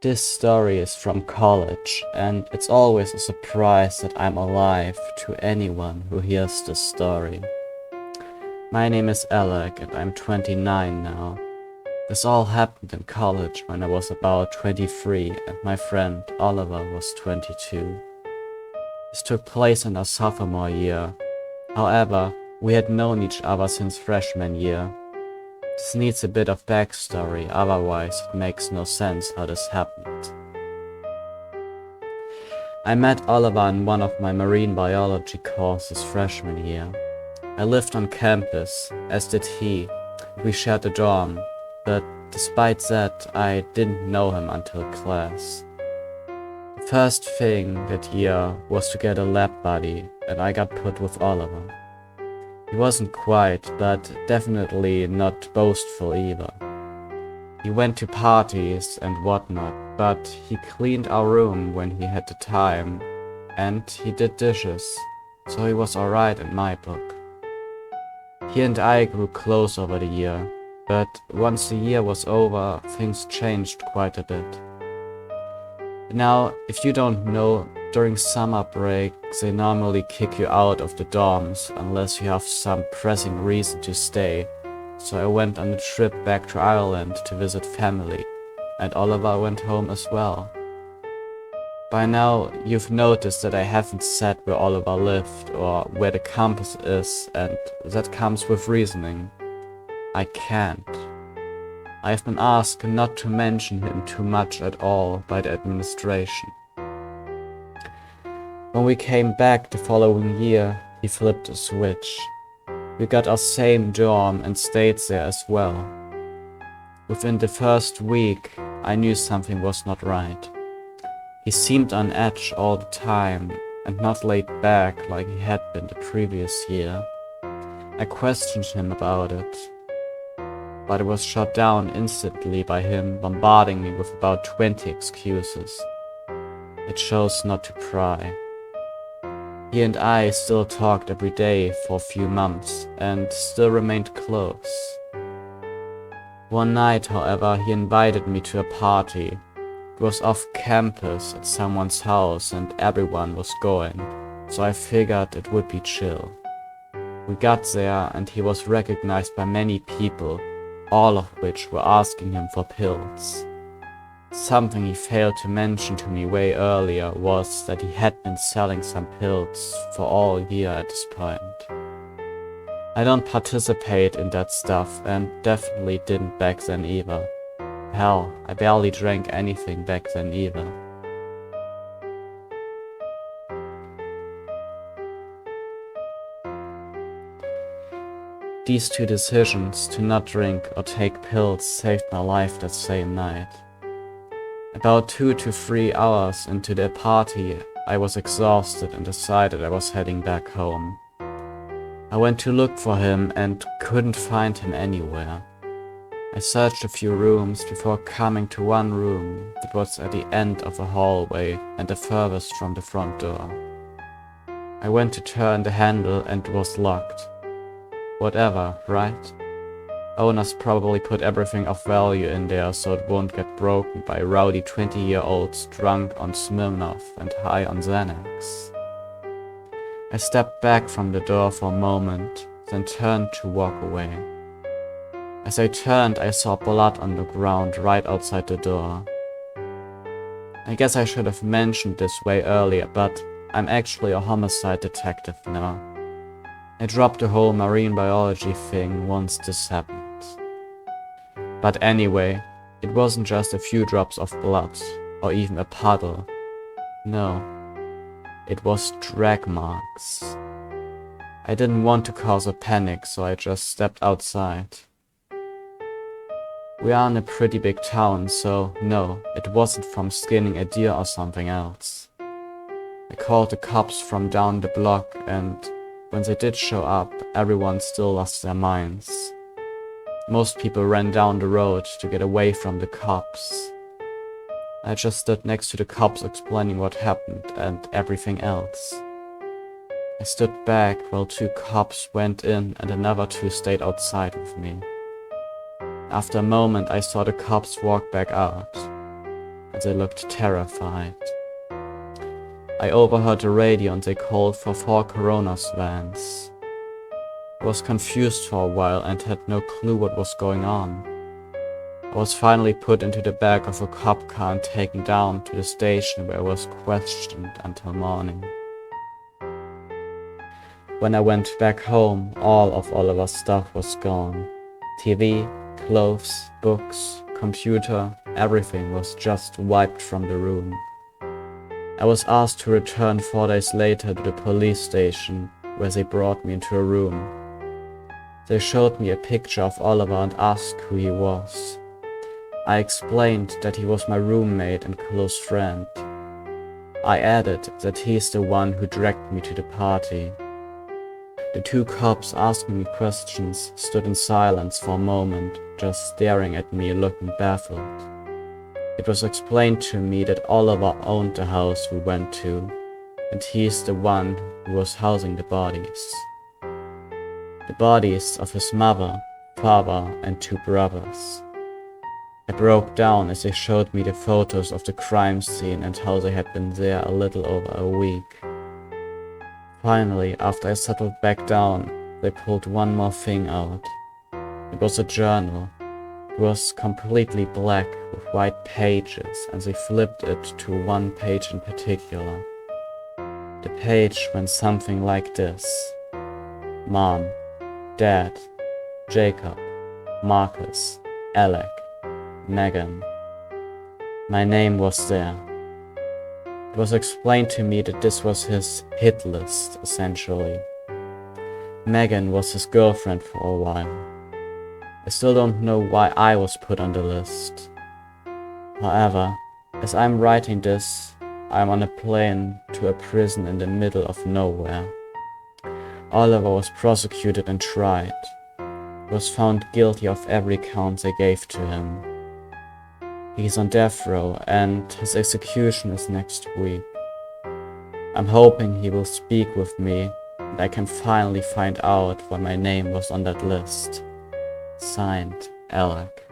This story is from college, and it's always a surprise that I'm alive to anyone who hears this story. My name is Alec, and I'm 29 now. This all happened in college when I was about 23 and my friend Oliver was 22. This took place in our sophomore year. However, we had known each other since freshman year. This needs a bit of backstory, otherwise it makes no sense how this happened. I met Oliver in one of my marine biology courses freshman year. I lived on campus, as did he. We shared a dorm, but despite that, I didn't know him until class. The first thing that year was to get a lab buddy, and I got put with Oliver. He wasn't quiet, but definitely not boastful either. He went to parties and whatnot, but he cleaned our room when he had the time, and he did dishes, so he was alright in my book. He and I grew close over the year, but once the year was over, things changed quite a bit. Now, if you don't know, during summer break, they normally kick you out of the dorms unless you have some pressing reason to stay. So I went on a trip back to Ireland to visit family, and Oliver went home as well. By now, you've noticed that I haven't said where Oliver lived or where the campus is, and that comes with reasoning. I can't. I've been asked not to mention him too much at all by the administration. When we came back the following year, he flipped a switch. We got our same dorm and stayed there as well. Within the first week, I knew something was not right. He seemed on edge all the time and not laid back like he had been the previous year. I questioned him about it, but it was shot down instantly by him bombarding me with about 20 excuses. I chose not to pry. He and I still talked every day for a few months and still remained close. One night, however, he invited me to a party. It was off campus at someone's house and everyone was going, so I figured it would be chill. We got there and he was recognized by many people, all of which were asking him for pills. Something he failed to mention to me way earlier was that he had been selling some pills for all year at this point. I don't participate in that stuff and definitely didn't back then either. Hell, I barely drank anything back then either. These two decisions to not drink or take pills saved my life that same night. About 2 to 3 hours into the party, I was exhausted and decided I was heading back home. I went to look for him and couldn't find him anywhere. I searched a few rooms before coming to one room that was at the end of a hallway and the furthest from the front door. I went to turn the handle and it was locked. Whatever, right? Owners probably put everything of value in there so it won't get broken by rowdy 20-year-olds drunk on Smirnoff and high on Xanax. I stepped back from the door for a moment, then turned to walk away. As I turned, I saw blood on the ground right outside the door. I guess I should have mentioned this way earlier, but I'm actually a homicide detective now. I dropped the whole marine biology thing once this happened. But anyway, it wasn't just a few drops of blood, or even a puddle. No, it was drag marks. I didn't want to cause a panic, so I just stepped outside. We are in a pretty big town, so no, it wasn't from skinning a deer or something else. I called the cops from down the block, and when they did show up, everyone still lost their minds. Most people ran down the road to get away from the cops. I just stood next to the cops explaining what happened and everything else. I stood back while 2 cops went in and another 2 stayed outside with me. After a moment, I saw the cops walk back out. and they looked terrified. I overheard the radio and they called for 4 Coronas vans. I was confused for a while and had no clue what was going on. I was finally put into the back of a cop car and taken down to the station where I was questioned until morning. When I went back home, all of Oliver's stuff was gone. TV, clothes, books, computer, everything was just wiped from the room. I was asked to return 4 days later to the police station, where they brought me into a room. They showed me a picture of Oliver and asked who he was. I explained that he was my roommate and close friend. I added that he's the one who dragged me to the party. The 2 cops asking me questions stood in silence for a moment, just staring at me looking baffled. It was explained to me that Oliver owned the house we went to, and he's the one who was housing the bodies. The bodies of his mother, father, and 2 brothers. I broke down as they showed me the photos of the crime scene and how they had been there a little over a week. Finally, after I settled back down, they pulled one more thing out. It was a journal. It was completely black with white pages, and they flipped it to one page in particular. The page went something like this: Mom, Dad, Jacob, Marcus, Alec, Megan. My name was there. It was explained to me that this was his hit list, essentially. Megan was his girlfriend for a while. I still don't know why I was put on the list. However, as I'm writing this, I'm on a plane to a prison in the middle of nowhere. Oliver was prosecuted and tried. He was found guilty of every count they gave to him. He's on death row and his execution is next week. I'm hoping he will speak with me and I can finally find out why my name was on that list. Signed, Alec.